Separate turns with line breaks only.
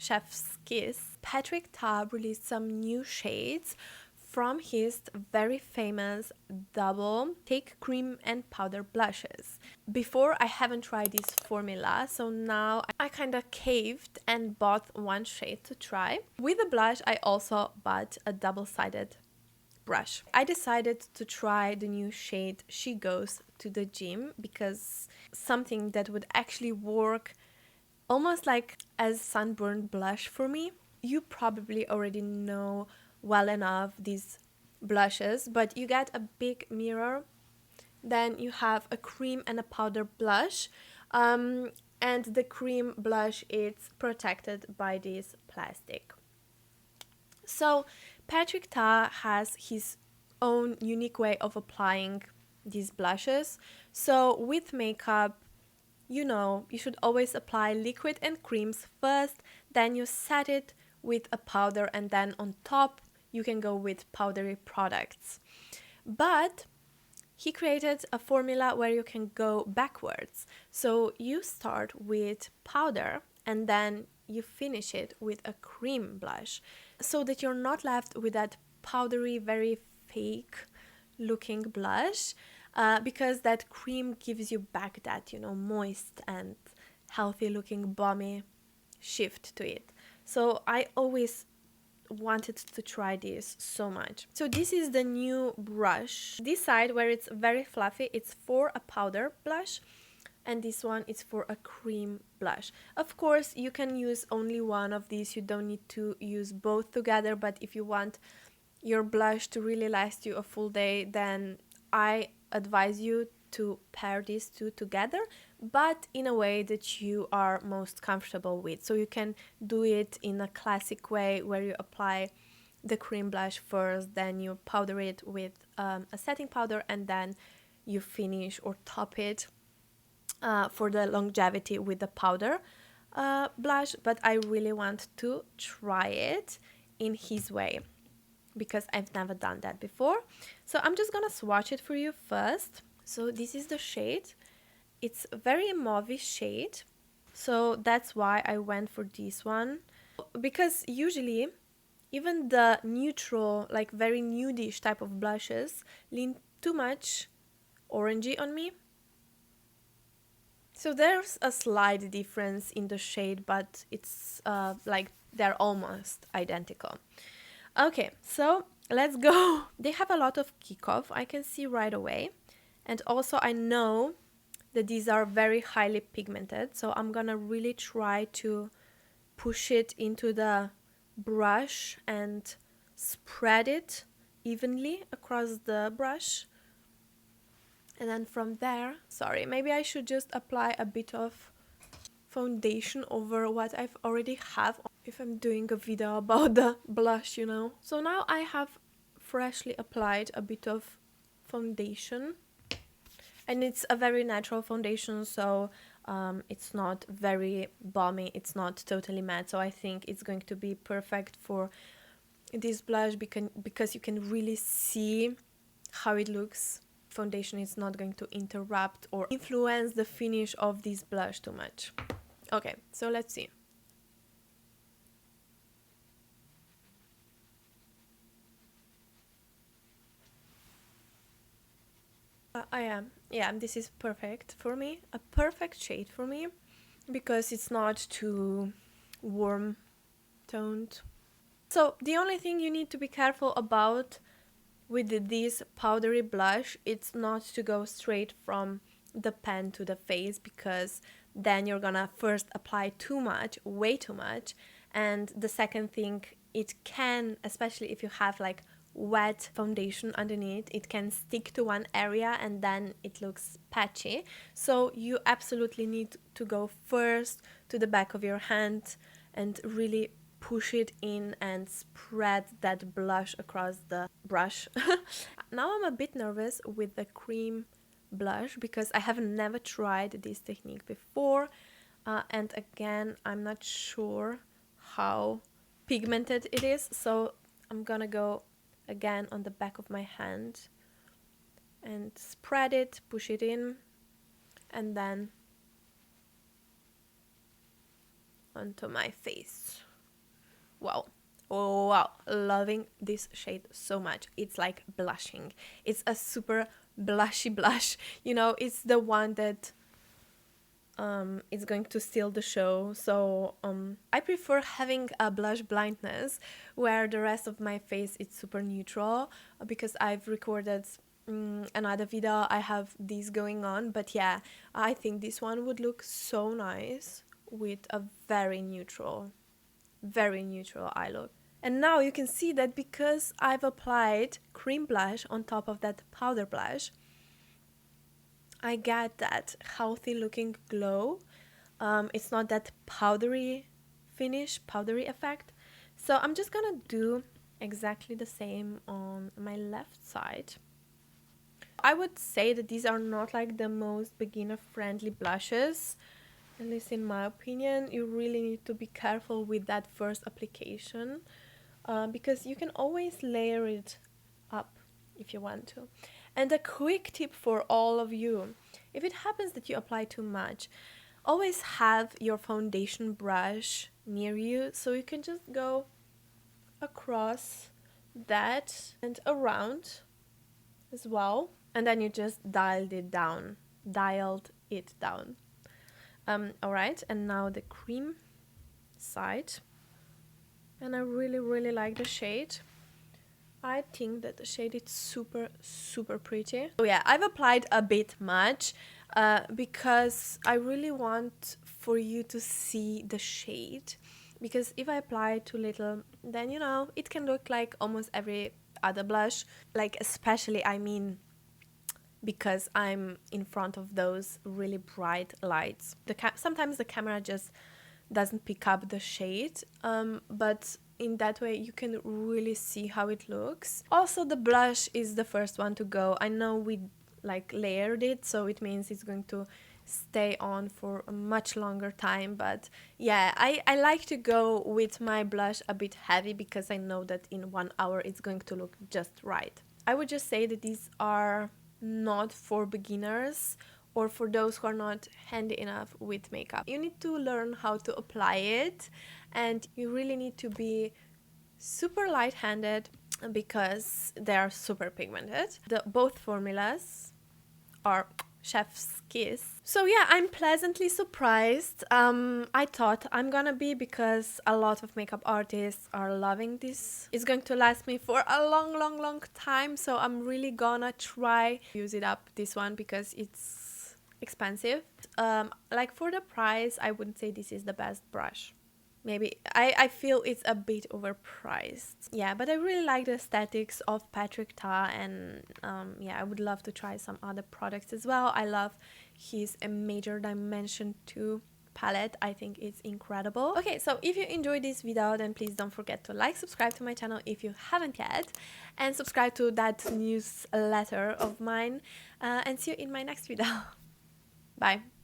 Chef's Kiss, Patrick Ta released some new shades from his very famous double Take Cream and Powder blushes. Before, I haven't tried this formula, so now I kind of caved and bought one shade to try. With the blush, I also bought a double-sided brush. I decided to try the new shade She Goes to the Gym because something that would actually work almost like as sunburned blush for me. You probably already know well enough these blushes, but you get a big mirror, then you have a cream and a powder blush, and the cream blush is protected by this plastic. So Patrick Ta has his own unique way of applying these blushes. So with makeup, you know, you should always apply liquid and creams first, then you set it with a powder, and then on top you can go with powdery products. But he created a formula where you can go backwards. So you start with powder and then you finish it with a cream blush, so that you're not left with that powdery, very fake looking blush, because that cream gives you back that, you know, moist and healthy looking balmy shift to it. So I always wanted to try this so much. So this is the new brush. This side where it's very fluffy, it's for a powder blush, and this one is for a cream blush. Of course, you can use only one of these. You don't need to use both together, but if you want your blush to really last you a full day, then I advise you to pair these two together, but in a way that you are most comfortable with. So you can do it in a classic way where you apply the cream blush first, then you powder it with a setting powder, and then you finish or top it for the longevity with the powder blush. But I really want to try it in his way because I've never done that before. So I'm just gonna swatch it for you first. So this is the shade. It's a very mauve shade, so that's why I went for this one, because usually even the neutral, like very nudish type of blushes lean too much orangey on me. So there's a slight difference in the shade, but it's like they're almost identical. Okay, so let's go. They have a lot of kickoff, I can see right away. And also I know that these are very highly pigmented, so I'm gonna really try to push it into the brush and spread it evenly across the brush. And then from there, sorry, maybe I should just apply a bit of foundation over what I've already have if I'm doing a video about the blush, you know. So now I have freshly applied a bit of foundation, and it's a very natural foundation, so it's not very balmy, it's not totally matte, so I think it's going to be perfect for this blush because you can really see how it looks. Foundation is not going to interrupt or influence the finish of this blush too much. Okay, so let's see. Yeah, this is perfect for me, a perfect shade for me, because it's not too warm toned. So the only thing you need to be careful about with this powdery blush, it's not to go straight from the pen to the face, because then you're gonna first apply too much, way too much, and the second thing, it can, especially if you have like wet foundation underneath, it can stick to one area and then it looks patchy. So you absolutely need to go first to the back of your hand and really push it in and spread that blush across the brush. Now I'm a bit nervous with the cream blush because I have never tried this technique before, and again, I'm not sure how pigmented it is, so I'm gonna go again on the back of my hand and spread it, push it in, and then onto my face. wow. Oh wow, loving this shade so much. It's like blushing. It's a super blushy blush. You know, it's the one that is going to steal the show. So I prefer having a blush blindness where the rest of my face is super neutral, because I've recorded another video, I have this going on. But yeah, I think this one would look so nice with a very neutral eye look. And now you can see that because I've applied cream blush on top of that powder blush, I get that healthy looking glow. It's not that powdery finish, powdery effect. So I'm just gonna do exactly the same on my left side. I would say that these are not like the most beginner friendly blushes, at least in my opinion. You really need to be careful with that first application, because you can always layer it up if you want to. And a quick tip for all of you: if it happens that you apply too much, always have your foundation brush near you, so you can just go across that and around as well, and then you just dialed it down. Alright, and now the cream side. And I really like the shade. I think that the shade is super pretty. So yeah, I've applied a bit much because I really want for you to see the shade. Because if I apply too little, then you know, it can look like almost every other blush. Like especially, I mean, because I'm in front of those really bright lights. Sometimes the camera just doesn't pick up the shade, but in that way you can really see how it looks. Also, the blush is the first one to go. I know we like layered it, so it means it's going to stay on for a much longer time, but yeah, I like to go with my blush a bit heavy because I know that in 1 hour it's going to look just right. I would just say that these are not for beginners or for those who are not handy enough with makeup. You need to learn how to apply it, and you really need to be super light-handed because they are super pigmented. Both formulas are chef's kiss. So yeah, I'm pleasantly surprised. I thought I'm gonna be, because a lot of makeup artists are loving this. It's going to last me for a long time, so I'm really gonna try use it up, this one, because it's expensive. Like for the price, I wouldn't say this is the best brush. Maybe I feel it's a bit overpriced. Yeah, but I really like the aesthetics of Patrick Ta, and yeah, I would love to try some other products as well. I love his Major Dimension 2 palette. I think it's incredible. Okay, so if you enjoyed this video, then please don't forget to like, subscribe to my channel if you haven't yet, and subscribe to that newsletter of mine, and see you in my next video. Bye.